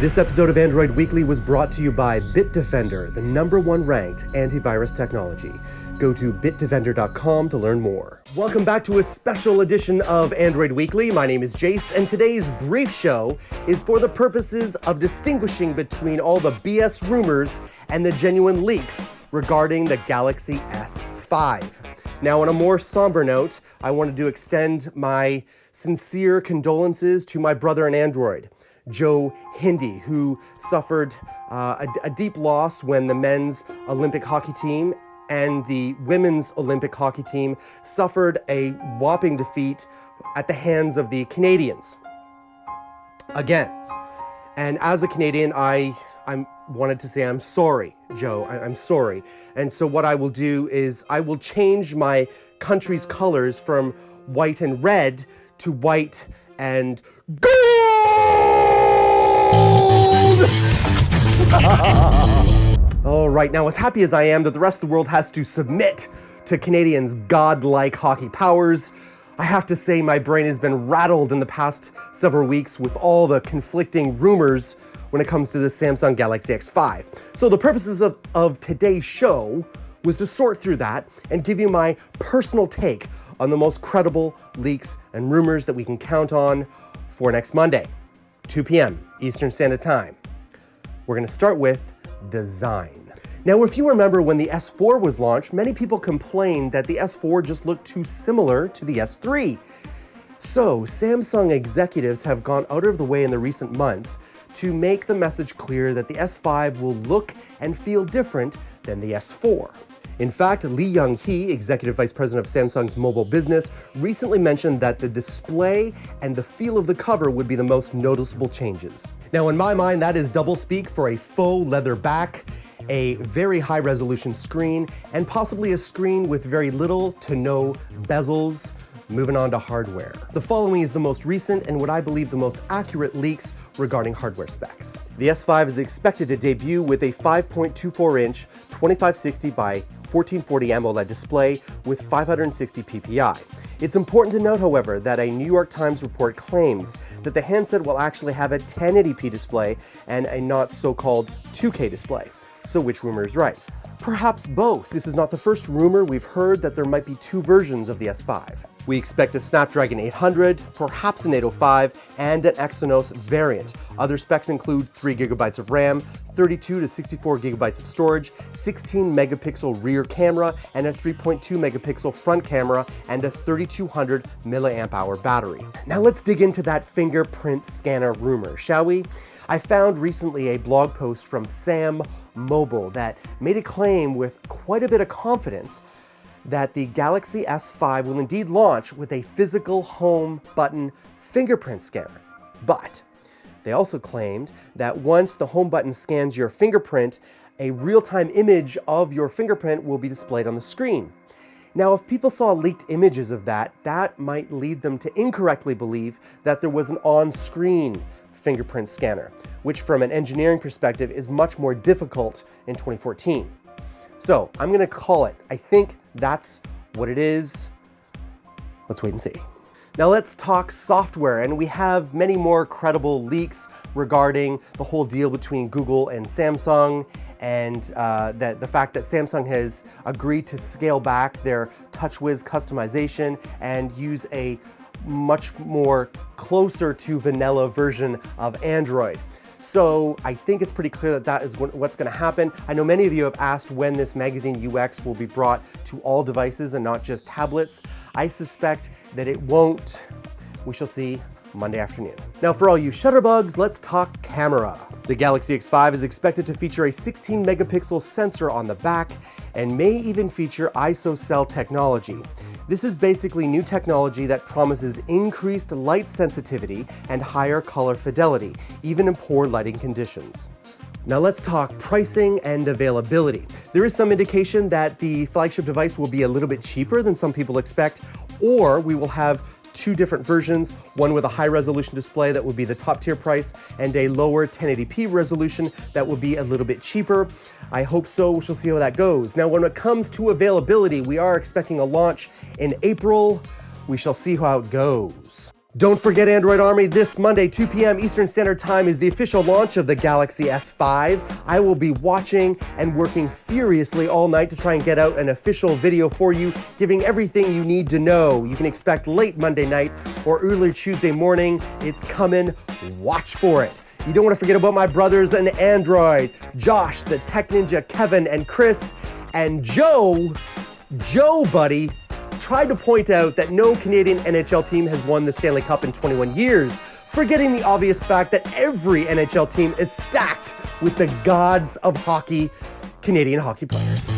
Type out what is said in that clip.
This episode of Android Weekly was brought to you by Bitdefender, the #1 ranked antivirus technology. Go to bitdefender.com to learn more. Welcome back to a special edition of Android Weekly. My name is Jayce, and today's brief show is for the purposes of distinguishing between all the BS rumors and the genuine leaks regarding the Galaxy S5. Now, on a more somber note, I wanted to extend my sincere condolences to my brother in Android, Joe Hindi, who suffered a deep loss when the men's Olympic hockey team and the women's Olympic hockey team suffered a whopping defeat at the hands of the Canadians. Again. And as a Canadian, I wanted to say I'm sorry, Joe. I'm sorry. And so what I will do is I will change my country's colors from white and red to white and gold! All right, now as happy as I am that the rest of the world has to submit to Canadians' godlike hockey powers, I have to say my brain has been rattled in the past several weeks with all the conflicting rumors when it comes to the Samsung Galaxy S5. So the purposes of today's show was to sort through that and give you my personal take on the most credible leaks and rumors that we can count on for next Monday, 2 p.m. Eastern Standard Time. We're going to start with design. Now, if you remember when the S4 was launched, many people complained that the S4 just looked too similar to the S3. So, Samsung executives have gone out of the way in the recent months to make the message clear that the S5 will look and feel different than the S4. In fact, Lee Young-hee, Executive Vice President of Samsung's mobile business, recently mentioned that the display and the feel of the cover would be the most noticeable changes. Now, in my mind, that is doublespeak for a faux leather back, a very high-resolution screen, and possibly a screen with very little to no bezels. Moving on to hardware. The following is the most recent and what I believe the most accurate leaks regarding hardware specs. The S5 is expected to debut with a 5.24-inch 2560 by 1440 AMOLED display with 560 ppi. It's important to note, however, that a New York Times report claims that the handset will actually have a 1080p display and a not so-called 2K display. So which rumor is right? Perhaps both. This is not the first rumor we've heard that there might be two versions of the S5. We expect a Snapdragon 800, perhaps an 805, and an Exynos variant. Other specs include 3 GB of RAM, 32 to 64 GB of storage, 16 megapixel rear camera, and a 3.2 megapixel front camera, and a 3200 milliamp hour battery. Now let's dig into that fingerprint scanner rumor, shall we? I found recently a blog post from Sam Mobile that made a claim with quite a bit of confidence that the Galaxy S5 will indeed launch with a physical home button fingerprint scanner. But they also claimed that once the home button scans your fingerprint, a real-time image of your fingerprint will be displayed on the screen. Now, if people saw leaked images of that, that might lead them to incorrectly believe that there was an on-screen fingerprint scanner, which from an engineering perspective is much more difficult in 2014. So I'm going to call it. I think that's what it is. Let's wait and see. Now let's talk software, and we have many more credible leaks regarding the whole deal between Google and Samsung, and the fact that Samsung has agreed to scale back their TouchWiz customization and use a much more closer to vanilla version of Android. So I think it's pretty clear that that is what's going to happen. I know many of you have asked when this magazine UX will be brought to all devices and not just tablets. I suspect that it won't. We shall see Monday afternoon. Now for all you shutterbugs, let's talk camera. The Galaxy S5 is expected to feature a 16 megapixel sensor on the back and may even feature ISOCELL technology. This is basically new technology that promises increased light sensitivity and higher color fidelity, even in poor lighting conditions. Now let's talk pricing and availability. There is some indication that the flagship device will be a little bit cheaper than some people expect, or we will have two different versions, one with a high resolution display that would be the top tier price and a lower 1080p resolution that will be a little bit cheaper. I hope so. We shall see how that goes. Now, when it comes to availability, we are expecting a launch in April. We shall see how it goes. Don't forget, Android Army, this Monday, 2 p.m. Eastern Standard Time is the official launch of the Galaxy S5. I will be watching and working furiously all night to try and get out an official video for you, giving everything you need to know. You can expect late Monday night or early Tuesday morning. It's coming. Watch for it. You don't want to forget about my brothers in Android, Josh, the Tech Ninja, Kevin, and Chris, and Joe, buddy, tried to point out that no Canadian NHL team has won the Stanley Cup in 21 years, forgetting the obvious fact that every NHL team is stacked with the gods of hockey, Canadian hockey players.